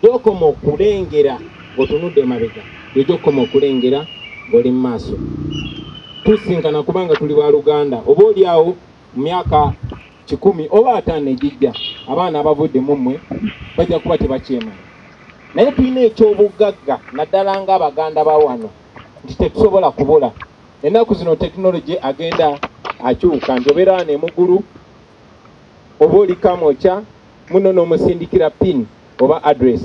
gyokoma okulengera ng'otunudde emabega gyokoma okulengera ng'oli mu maaso. Tusinkana kubanga tuli ba Luganda. Oba oli awo mu myaka 10 oba 5 egijja abaana abavudde mu mmwe bajja kuba tebakyemanya. Naye tulina ekyobugagga naddala ng'Abaganda ba wano nti tetusobola kubola. Ennaku zino tekinologi agenda akyuka nti obeera n'emugulu oba oli Kamwokya muno n'omusindikira pin oba address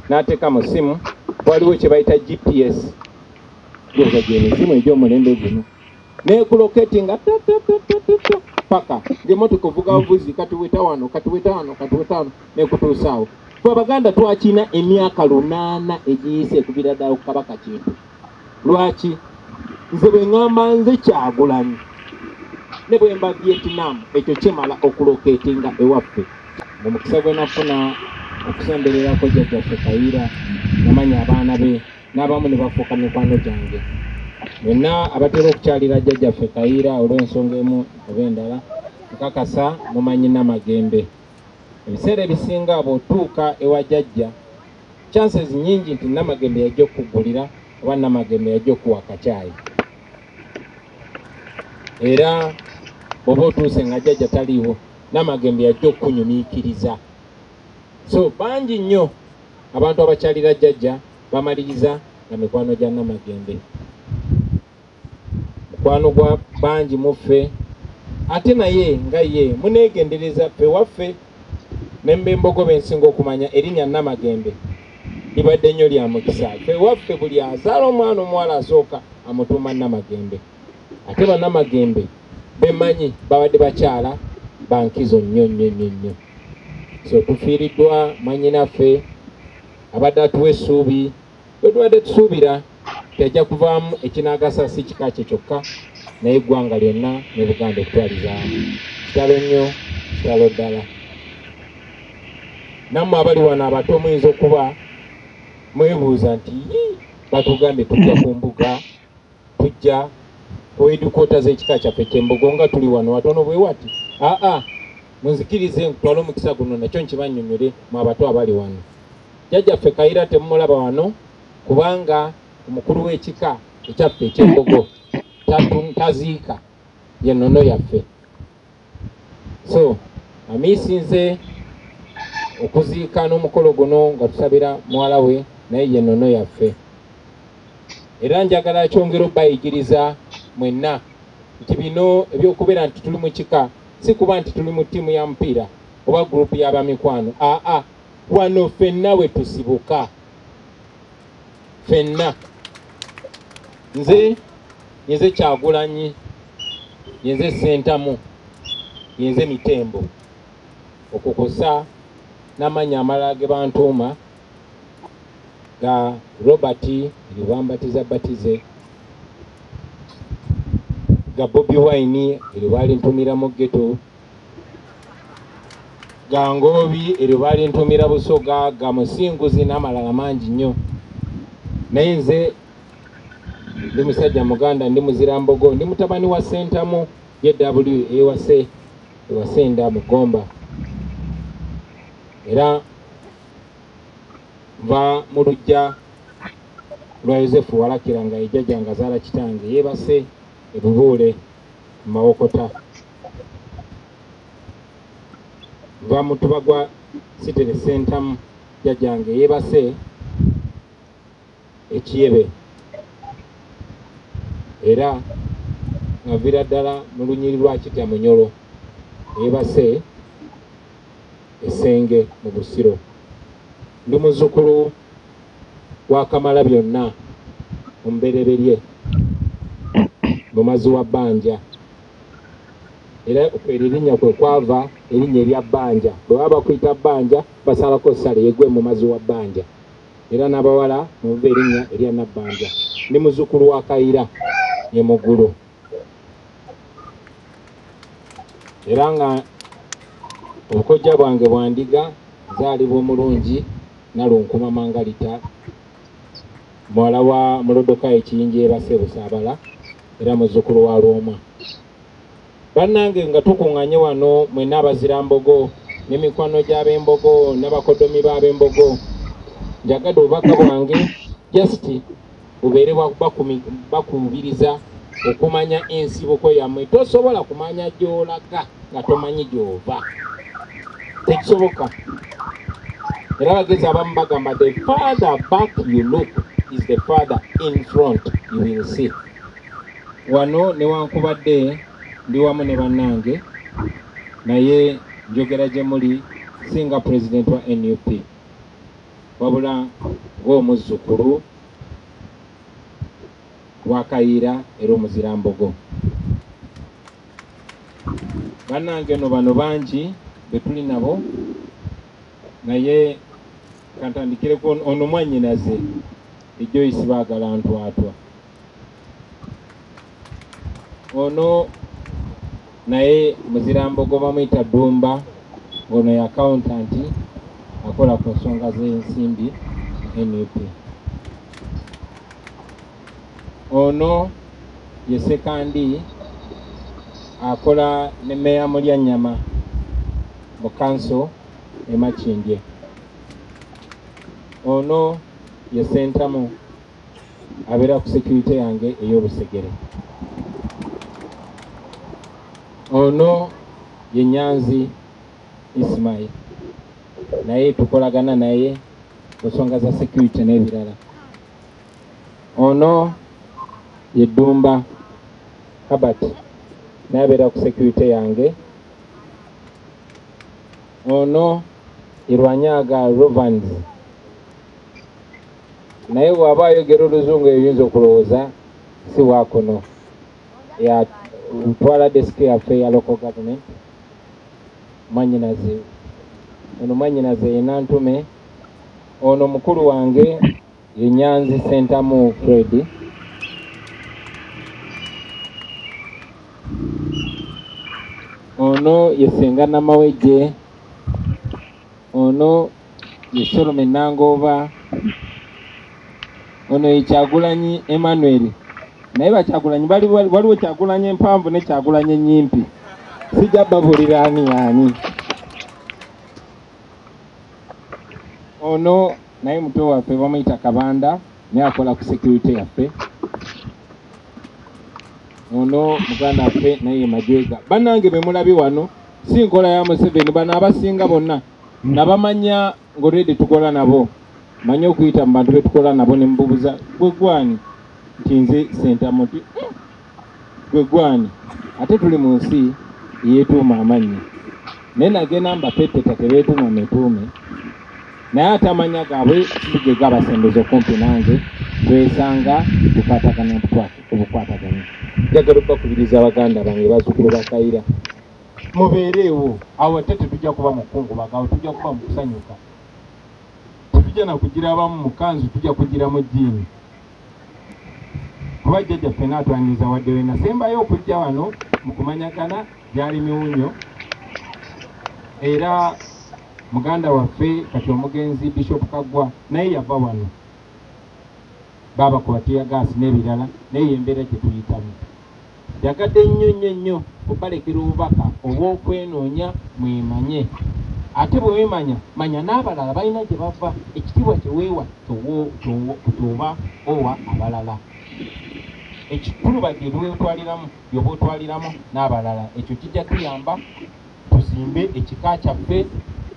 n'ateeka mu simu. Waliwo kye bayita GPS gyoza gy'emizimu egy'omulembe guno neekuloketinga paka ng'emmotoka ovuga buvuzi katuweta wano neekutuusaawo. Ffe Abaganda twakina emyaka 8 egiyise ekubira ddala ku Kabaka Kintu. Lwaki? Nze bwe ŋŋamba nze Kyagulanyi ne bwe mba Vietnam ekyo kimala okuloketinga ewaffe. Omukisa gwe nafuna okusembererako jjajjaffe Kayiira namanya abaana be n'abamu ne bafuuka mikwano gyange. Mwenna abatera okukyalira jjajjaffe Kayiira olw'ensonga emu oba endala nkakasa mumanyi Namagembe. Ebiseera ebisinga bw'otuuka ewa jjajja chances nyingi nti Namagembe yajja okukugulira oba Namagembe yajja okuwa akacaayi. Era bw'oba otuuse nga jjajja taliiwo Namagembe yajja okukunyumiikiriza. So bangi nnyo abantu abakyalira jjajja bamaliriza na mikwano gya Namagembe. Mukwano gwa bangi muffe ate naye nga ye muneegendereza ffe waffe nembe Mbogo bensinga okumanya erinnya Namagembe libadde nnyo lya mukisa. Ffe waffe buli azaala omwana omuwala asooka amutuuma Namagembe. Ate bannamagembe bemanyi babadde bakyala bankizo nnyo. So tufiiriddwa mwannyinaffe abadde atuwa essuubi bwe tubadde tusuubira tajja kuvaamu ekinaagasa si kika kye kyokka naye eggwanga lyonna ne Buganda okutwaliza kitalo nnyo kitalo ddala. Nammwe abali wano abato muyinza okuba mwebuuza nti batugambye tujja ku mbuga tujja kwedukota z'ekika kyaffe ky'Embogo nga tuli wano watono bwe wati. Munzikirize nkutwale omukisa guno nakyo nkibannyonnyole mu abato abali wano. Jjajjaffe Kayiira temumulaba wano kubanga omukulu w'ekika ekyaffe eky'Embogo taziika ye nnono yaffe. So amiisinze okuziika n'omukolo guno nga tusabira muwala we naye ye nnono yaffe. Era njagala kyongera obbayigiriza mwenna nti bino ebyokubeera nti tuli mu kika si kuba nti tuli mu ttiimu ya mupiira oba gurupu y'abamikwano. Wano ffenna we tusibuka ffenna. Nze Kyagulanyi, nze Ssentamu, nze Mitembo okukosa n'amanya amalala ge bantuuma ga Robert eribambatiza batize, ga Bobi Wine eribali ntumira mu ghetto, ga Ngobi eribali ntumira Busoga, ga Musinguzi n'amalala mangi nnyo. Naye nze ndi musajja Muganda, ndi muzira Mbogo, ndi mutabani wa Ssentamu YW ewasenda Mugomba. Era nva mu luggya lwa Yozefu Walakira nga ejjajja nga zaala kitange yeebase ebubuule mu Mawokota. Nva mu Tubagwa Sitere Ssentamu jjajjange yeebase Ekiyebe. Era ngavira ddala mu lunyiri lwa Kitya Munyolo yeebase Essenge mu Busiro. Ndi muzzukulu wa Kamalabyonna omubereberye Mumazi wa Bbanja. Era erinnya kwe kwava erinnya erya Bbanja. Bwe baba bakuyita Bbanja basalako ssale yegwe Mumazi wa Bbanja. Era n'abawala muva erinnya erya Nabbanja. Ndi muzzukulu wa Kayiira ye Mugulu. Era nga obukojja bwange bwandiga zaalibwa omulungi Nalunkuma Mangalita muwala wa Mulodoka Ekiyinja yeebase Busaabala era muzzukulu wa Rwoma. Bannange nga tukuŋŋanye wano mwenna abazira Mbogo n'emikwano gy'ab'Embogo n'abakodomi b'ab'Embogo njagala obubaka bwange just ubeere bakubiriza okumanya ensibuko yammwe. Tosobola kumanya gy'olaga nga tomanyi gy'ova, tekisoboka. Era bagezi abamu bagamba the farther back you look is the farther in front you will see. Wano newankubadde ndi wamu ne bannange naye njogera gye muli singa president wa NUP wabula ng'omuzzukulu wa Kayiira era omuzirambogo. Bannange no bano bangi be tuli nabo naye kantandikireko ono mwannyinaze Joyce Baagala ntwatwa. Ono naye muzirambogo bamuyita Ddumba, ono ya accountant akola ku nsonga z'ensimbi NUP. Ono ye sekandi akola ne meya Mulyanyama mu council e Makindye. Ono ye sentamu abeera ku security yange ey'Olusegere. Ono ye Nyanzi Ismail naye tukolagana naye ku nsonga za security n'ebirala. Ono ye Ddumba Kabati naye abeera ku security yange. Ono ye Lwanyaga Rovans naye bw'aba ayogera Oluzungu eyinza okulowooza si waakuno ya Ntwala desk yaffe ya local government. Mwannyinaze ono mwannyinaze ye Nantume. Ono mukulu wange ye Nyanzi Sentamu Fred. Ono ye Senga Namawejje. Ono ye Solomon Nangova. Ono ye Kyagulanyi Emmanuel. Naye bakyagulanyi waliwo Kyagulanyi empanvu ne Kyagulanyi ennyimpi. Sijja babulira ani. Ono naye muto waffe bamuyita Kabanda naye akola ku security yaffe. Ono muganda waffe naye Majwega. Bannange be mulabi wano si nkola ya Museveni, bano abasinga bonna nabamanya ng'olwedde tukola nabo. Manyi okuyita mu bantu be tukola nabo ne mbubuza gwe gwani nti nze Sentamu nti gwe gwani ate tuli mu nsi yeetuuma amannya. Naye nagenda mbapepeta tebeetuuma metuume naye atamanya gaabwe sige gabasembeza okumpi nange twesanga tukwatagana obukwataganya. Njagala okubakubiriza abaganda bange bazzukulu ba Kayiira mubeereewo awo ate tetujja kuba mukungubagawo, tujja kuba mukusanyuka. Tujja na kugira abamu mu kanzu, tujja kugira mu jjiini. Kuba jjajjaffe n'atwaniriza wadde we nasembayo okujja wano mu kumanyagana gyali miwunyo. Era muganda waffe kati omugenzi Bishop Kaggwa naye yava wano. Baba kubatia gaasi n'ebirala naye embeera gye tuyitamu. Yagadde nnyo obalekera obubaka obw'okwenoonya mwemanye. Ate bwe wemanya manya n'abalala balina gye bava. Ekitiibwa kye weewa ky'oba owa abalala. Ekikulu badde lwetwaliramu byoba otwaliramu n'abalala. Ekyo kijja kuyamba tuzimbe ekika kyaffe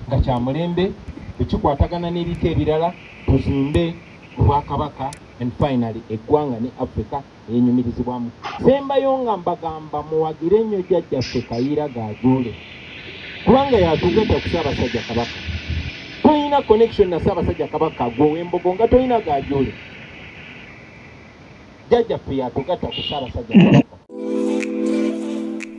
nga kya mulembe ekikwatagana n'ebika ebirala, tuzimbe Obwakabaka and finally eggwanga ne Africa enyumirizibwamu. Sembayo nga mbagamba muwagire nnyo jjajjaffe Kayiira Gajuule kubanga yatugenda ku Ssaabasajja Kabaka. Toyina connection na Ssaabasajja Kabaka gwe w'Embogo nga toyina Gajuule. Jjajjaffe yatugenda ku Ssaabasajja Kabaka.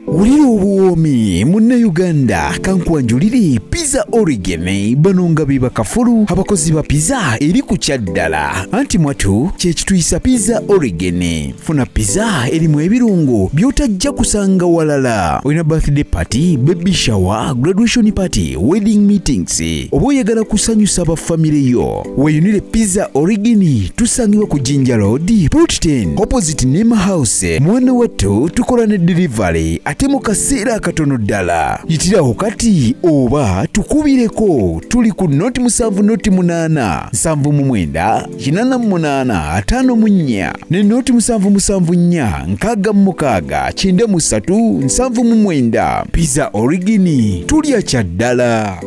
Wulira obuwoomi Munnayuganda kankwanjulire Pizza Origin banonga be bakafulu abakozi ba pizza eri ku kyaddala. Anti mwatu kye kituyisa Pizza Origin. Funa pizza erimu ebirungo by'otajja kusanga walala. Olina birthday party, baby shower, graduation party, wedding meetings, oba oyagala kusanyusa bafamire yo. Weyunire Pizza Origin tusangibwa ku Jinja Road, Plot 10, opposite Nema House. Mwana wattu tukola ne delivery ate mu kaseera katono ddala. Yitiraho kati oba tukubireko. Tuli ku noti 7 noti 8 7 9 8 5 ne noti 7 4 6 9 7 Pizza Origin tulya kyaddala.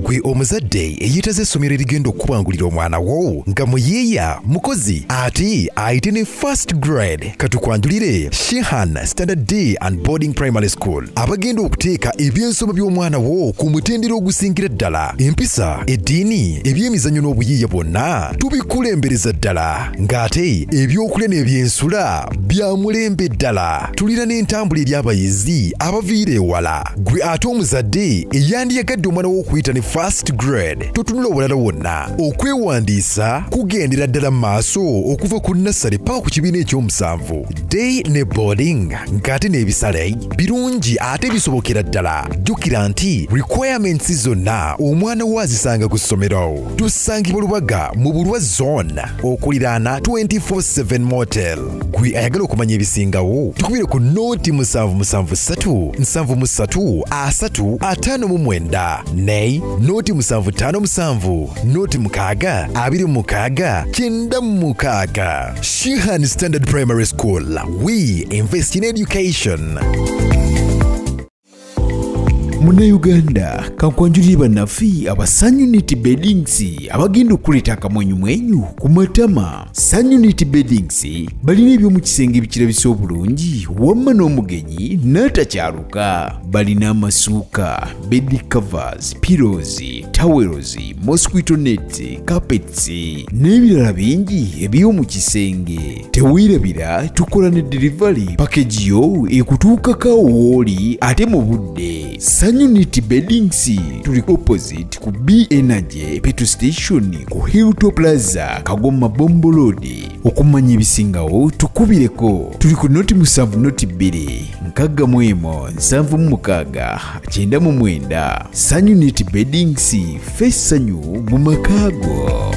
Gwe omuzadde eyitaze essomero erigenda okubangulira omwana wo nga muyiiya mukozi ate ayite ne first grade katukwanjulire Shehan Standard Day and Boarding Primary School abagenda okuteeka ebyensoma by'omwana wo ku mutendera ogusingira ddala. Empisa, eddiini, ebyemizannyo n'obuyiiya bwonna tubikulembereza ddala ng'ate ebyokulya n'ebyensula bya mulembe ddala. Tulira n'entambula eri abayizi abaviira ewala. Gwe ate omuzadde eyandiyagadde omwana wo okuyita ne first grade totunula obulala wonna okwewandiisa kugendera ddala maaso okuva ku nursery paka ku kibiina ekyomusanvu. Day ne boarding ng'ate n'ebisale birungi ate bisobokera ddala. Jjukira nti requirements zonna omwana wo azisanga ku ssomero. Tusangibwa Lubaga mu Bulwa Zone okuliraana 24/7 motel. Gwe ayagala okumanya ebisingawo tukubire ku noti 773 73 359 ne noti 757 noti 6 26 96. Shehan Standard Primary School. We invest in education. Munnayuganda kankwanjulire bannaffe aba Sununit Beddings abagenda okuleeta akamwenyumwenyu ku matama. Sununit Beddings balina eby'omu kisenge ebikirabisa obulungi wamma n'omugenyi n'atakyaluka. Balina amasuuka, bed covers, pillows, towels, mosquito nets, carpets n'ebirala bingi eby'omu kisenge. Teweerabira tukola ne delivery package yo ekutuukako wooli ate mu budde. Sununit Beddings tuli opposite ku B Energy petrol station ku Hilton Plaza Kagoma Bombo Road. Okumanya ebisingawo tukubireko. Tuli ku noti 7 noti 2 6 7 9 9 Sununit Beddings, fessanyu mu makaago.